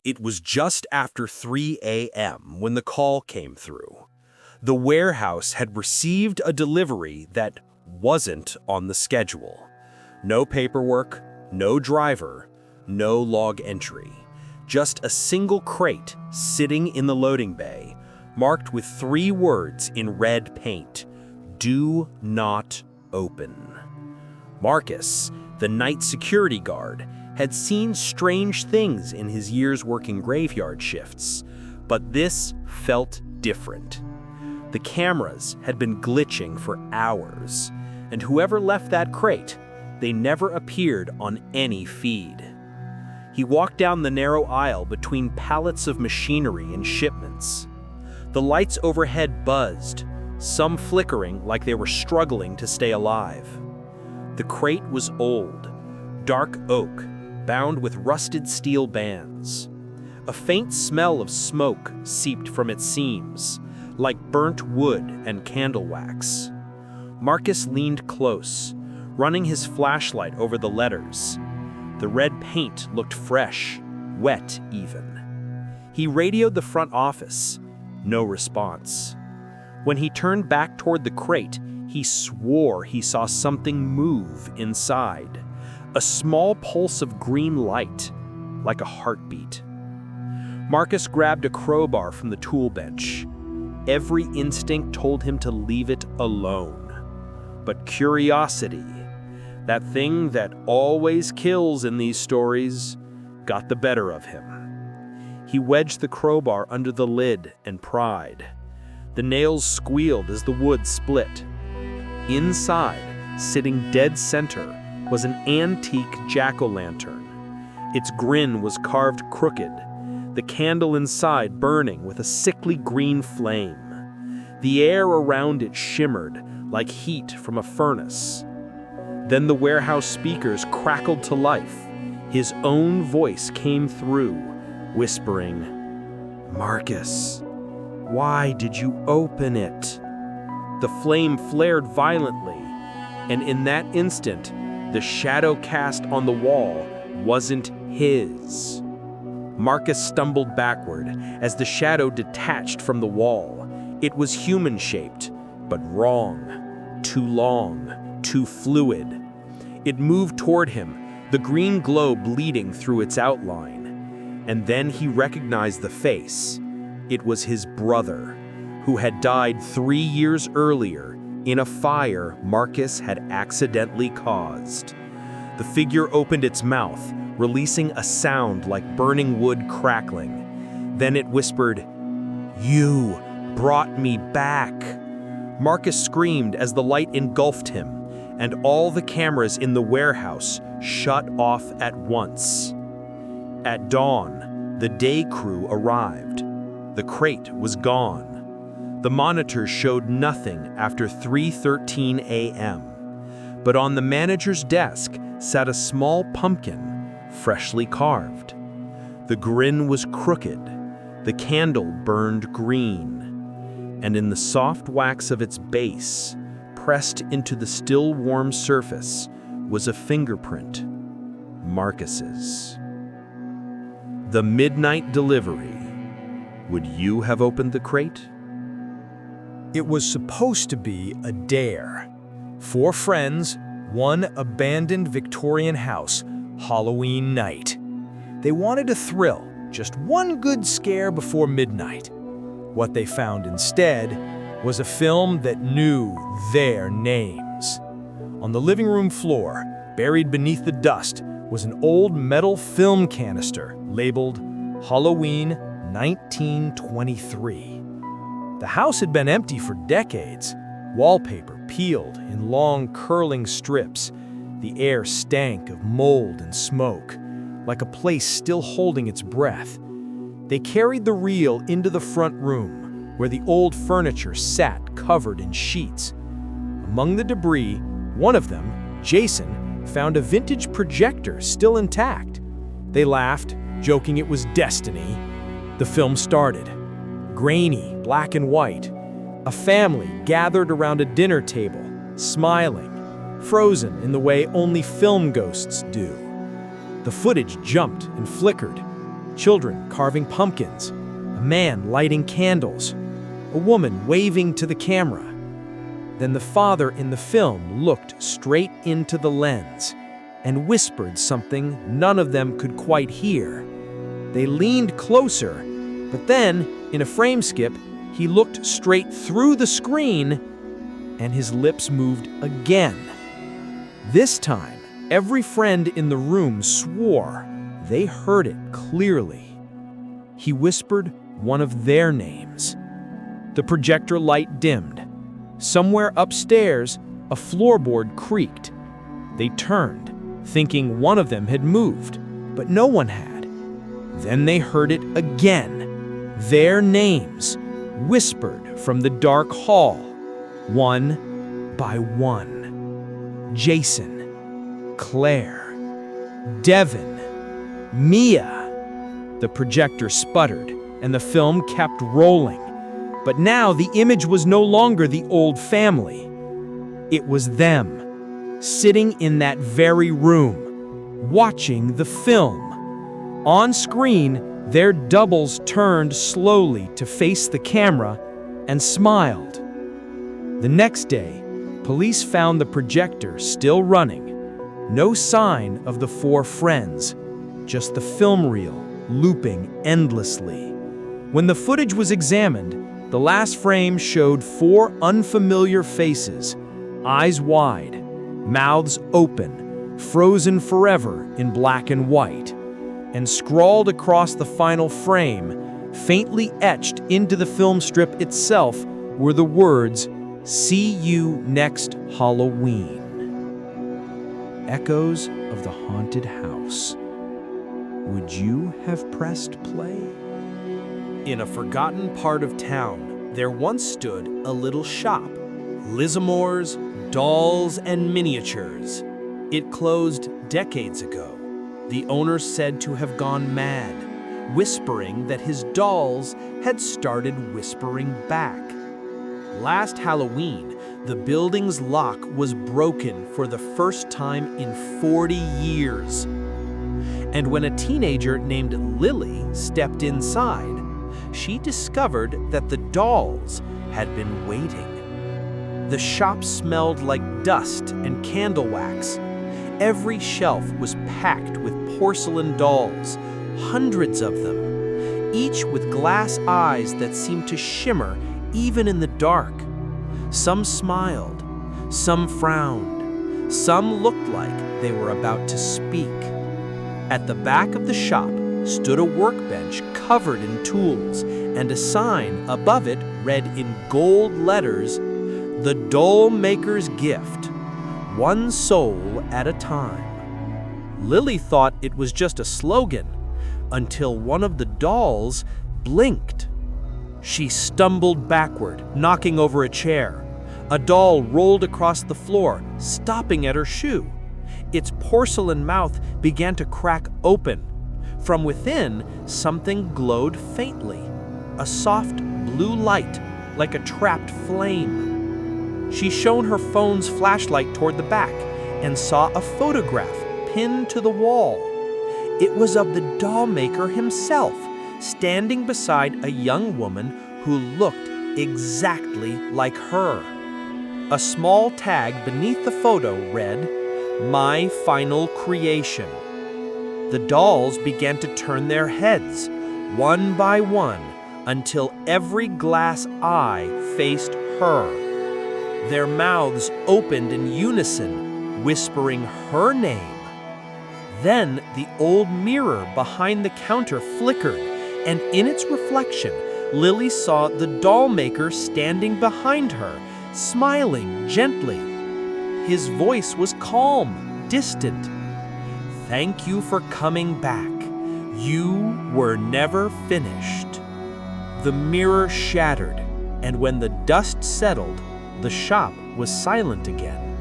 It was just after 3 a.m. when the call came through. The warehouse had received a delivery that wasn't on the schedule. No paperwork, no driver, no log entry. Just a single crate sitting in the loading bay, marked with 3 words in red paint: "Do not open." Marcus, the night security guard, had seen strange things in his years working graveyard shifts, but this felt different. The cameras had been glitching for hours, and whoever left that crate, they never appeared on any feed. He walked down the narrow aisle between pallets of machinery and shipments. The lights overhead buzzed, some flickering like they were struggling to stay alive. The crate was old, dark oak, bound with rusted steel bands. A faint smell of smoke seeped from its seams, like burnt wood and candle wax. Marcus leaned close, running his flashlight over the letters. The red paint looked fresh, wet even. He radioed the front office. No response. When he turned back toward the crate, he swore he saw something move inside. A small pulse of green light, like a heartbeat. Marcus grabbed a crowbar from the tool bench. Every instinct told him to leave it alone. But curiosity, that thing that always kills in these stories, got the better of him. He wedged the crowbar under the lid and pried. The nails squealed as the wood split. Inside, sitting dead center, was an antique jack-o'-lantern. Its grin was carved crooked, the candle inside burning with a sickly green flame. The air around it shimmered like heat from a furnace. Then the warehouse speakers crackled to life. His own voice came through, whispering, "Marcus, why did you open it?" The flame flared violently, and in that instant, the shadow cast on the wall wasn't his. Marcus stumbled backward as the shadow detached from the wall. It was human-shaped, but wrong. Too long, too fluid. It moved toward him, the green glow bleeding through its outline. And then he recognized the face. It was his brother, who had died 3 years earlier in a fire Marcus had accidentally caused. The figure opened its mouth, releasing a sound like burning wood crackling. Then it whispered, "You brought me back." Marcus screamed as the light engulfed him, and all the cameras in the warehouse shut off at once. At dawn, the day crew arrived. The crate was gone. The monitors showed nothing after 3:13 a.m. But on the manager's desk sat a small pumpkin, freshly carved. The grin was crooked, the candle burned green, and in the soft wax of its base, pressed into the still warm surface, was a fingerprint, Marcus's. The midnight delivery. Would you have opened the crate? It was supposed to be a dare. 4 friends, 1 abandoned Victorian house, Halloween night. They wanted a thrill, just 1 good scare before midnight. What they found instead was a film that knew their names. On the living room floor, buried beneath the dust, was an old metal film canister labeled Halloween 1923. The house had been empty for decades, wallpaper peeled in long curling strips. The air stank of mold and smoke, like a place still holding its breath. They carried the reel into the front room, where the old furniture sat covered in sheets. Among the debris, one of them, Jason, found a vintage projector still intact. They laughed, joking it was destiny. The film started. Grainy, black and white. A family gathered around a dinner table, smiling, frozen in the way only film ghosts do. The footage jumped and flickered. children carving pumpkins, a man lighting candles, a woman waving to the camera. Then the father in the film looked straight into the lens and whispered something none of them could quite hear. They leaned closer, but then, in a frame skip, he looked straight through the screen and his lips moved again. This time, every friend in the room swore they heard it clearly. He whispered one of their names. The projector light dimmed. Somewhere upstairs, a floorboard creaked. They turned, thinking one of them had moved, but no one had. Then they heard it again. Their names, whispered from the dark hall, one by one. Jason, Claire, Devin, Mia. The projector sputtered, and the film kept rolling. But now the image was no longer the old family. It was them, sitting in that very room, watching the film. On screen, their doubles turned slowly to face the camera and smiled. The next day, police found the projector still running. No sign of the four friends, just the film reel looping endlessly. When the footage was examined, the last frame showed four unfamiliar faces, eyes wide, mouths open, frozen forever in black and white. And scrawled across the final frame, faintly etched into the film strip itself, were the words, "See you next Halloween." Echoes of the haunted house. Would you have pressed play? In a forgotten part of town, there once stood a little shop, Lizimore's Dolls and Miniatures. It closed decades ago. The owner said to have gone mad, whispering that his dolls had started whispering back. Last Halloween, the building's lock was broken for the first time in 40 years. And when a teenager named Lily stepped inside, she discovered that the dolls had been waiting. The shop smelled like dust and candle wax. Every shelf was packed with porcelain dolls, hundreds of them, each with glass eyes that seemed to shimmer even in the dark. Some smiled, some frowned, some looked like they were about to speak. At the back of the shop stood a workbench covered in tools, and a sign above it read in gold letters, "The Dollmaker's Gift, one soul at a time." Lily thought it was just a slogan, until one of the dolls blinked. She stumbled backward, knocking over a chair. A doll rolled across the floor, stopping at her shoe. Its porcelain mouth began to crack open. From within, something glowed faintly, a soft blue light, like a trapped flame. She shone her phone's flashlight toward the back and saw a photograph pinned to the wall. It was of the Dollmaker himself, standing beside a young woman who looked exactly like her. A small tag beneath the photo read, "My Final Creation." The dolls began to turn their heads, one by one, until every glass eye faced her. Their mouths opened in unison, whispering her name. Then the old mirror behind the counter flickered, and in its reflection, Lily saw the Dollmaker standing behind her, smiling gently. His voice was calm, distant. "Thank you for coming back. You were never finished." The mirror shattered, and when the dust settled, the shop was silent again.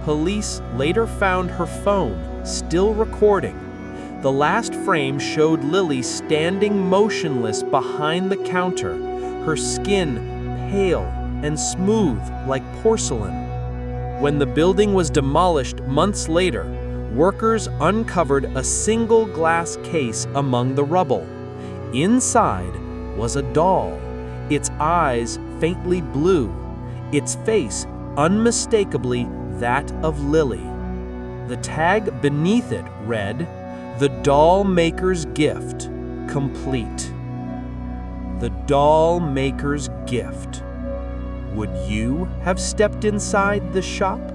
Police later found her phone still recording. The last frame showed Lily standing motionless behind the counter, her skin pale and smooth like porcelain. When the building was demolished months later, workers uncovered a single glass case among the rubble. Inside was a doll, its eyes faintly blue, its face unmistakably that of Lily. The tag beneath it read, "The Dollmaker's Gift, complete." The Dollmaker's Gift. Would you have stepped inside the shop?